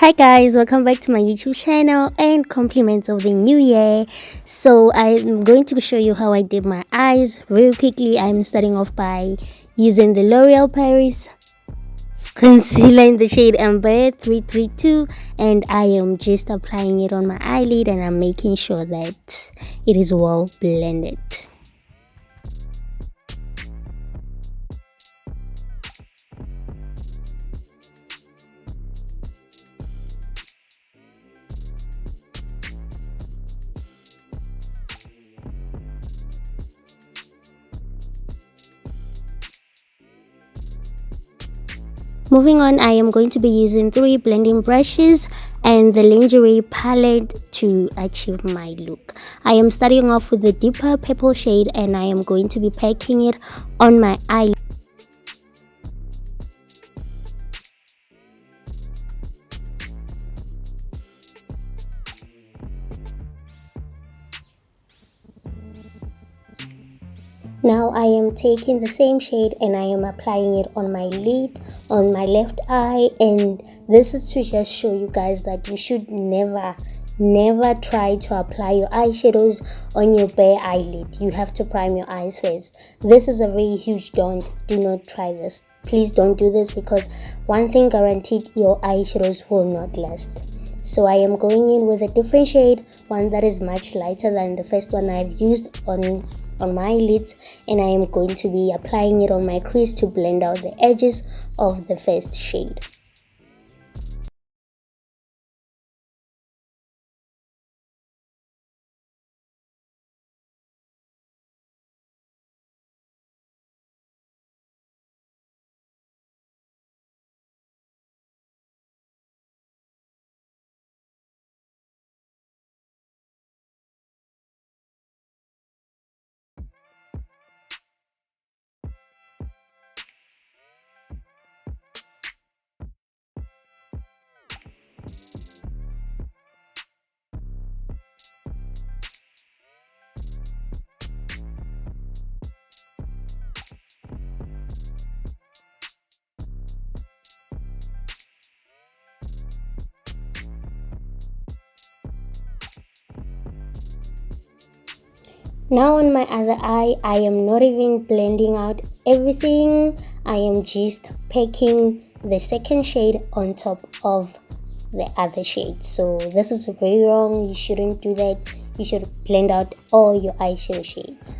Hi guys, welcome back to my YouTube channel and compliments of the new year. So I'm going to show you how I did my eyes very quickly. I'm starting off by using the L'Oreal Paris concealer in the shade Amber 332, and I am just applying it on my eyelid and I'm making sure that it is well blended. Moving on, I am going to be using 3 blending brushes and the lingerie palette to achieve my look. I am starting off with the deeper purple shade and I am going to be packing it on my eyelid. Now I am taking the same shade and I am applying it on my lid, on my left eye, and this is to just show you guys that you should never try to apply your eyeshadows on your bare eyelid. You have to prime your eyes first. This is a very huge don't. Do not try this. Please don't do this, because one thing guaranteed, your eyeshadows will not last. So I am going in with a different shade, one that is much lighter than the first one I've used on my lids, and I am going to be applying it on my crease to blend out the edges of the first shade. Now on my other eye, I am not even blending out everything. I am just packing the second shade on top of the other shade. So this is very wrong. You shouldn't do that. You should blend out all your eyeshadow shades.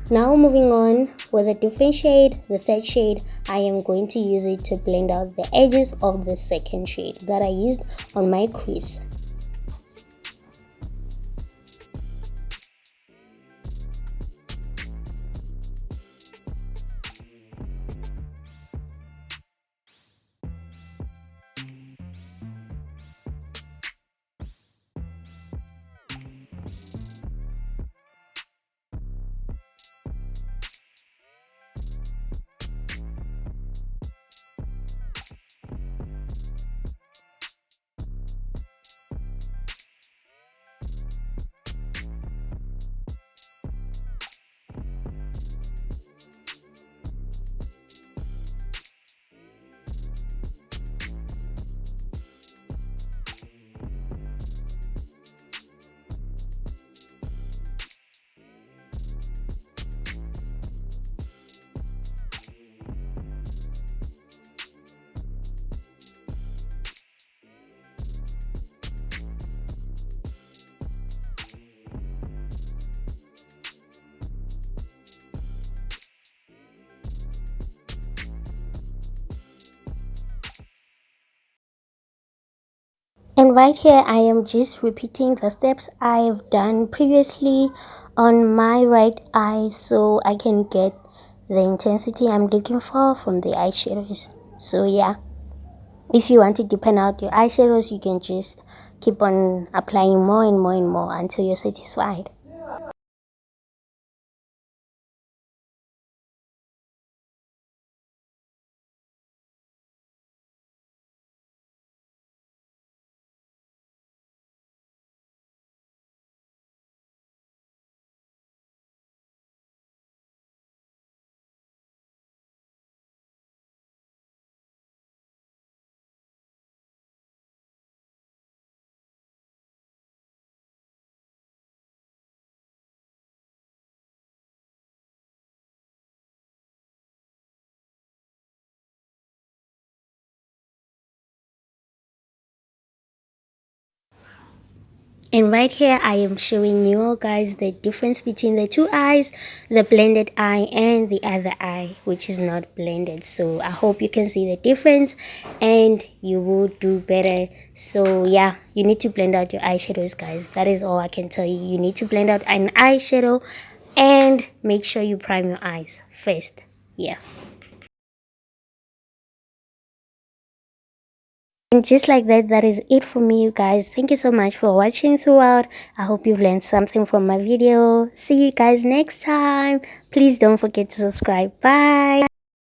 Now moving on with a different shade, the third shade, I am going to use it to blend out the edges of the second shade that I used on my crease. And right here, I am just repeating the steps I've done previously on my right eye so I can get the intensity I'm looking for from the eyeshadows. So yeah, if you want to deepen out your eyeshadows, you can just keep on applying more and more and more until you're satisfied. And right here I am showing you all guys the difference between the two eyes, the blended eye and the other eye which is not blended. So I hope you can see the difference and you will do better. So yeah, you need to blend out your eyeshadows guys. That is all I can tell you. You need to blend out an eyeshadow and make sure you prime your eyes first. Yeah. And just like that, that is it for me, you guys. Thank you so much for watching throughout. I hope you've learned something from my video. See you guys next time. Please don't forget to subscribe. Bye.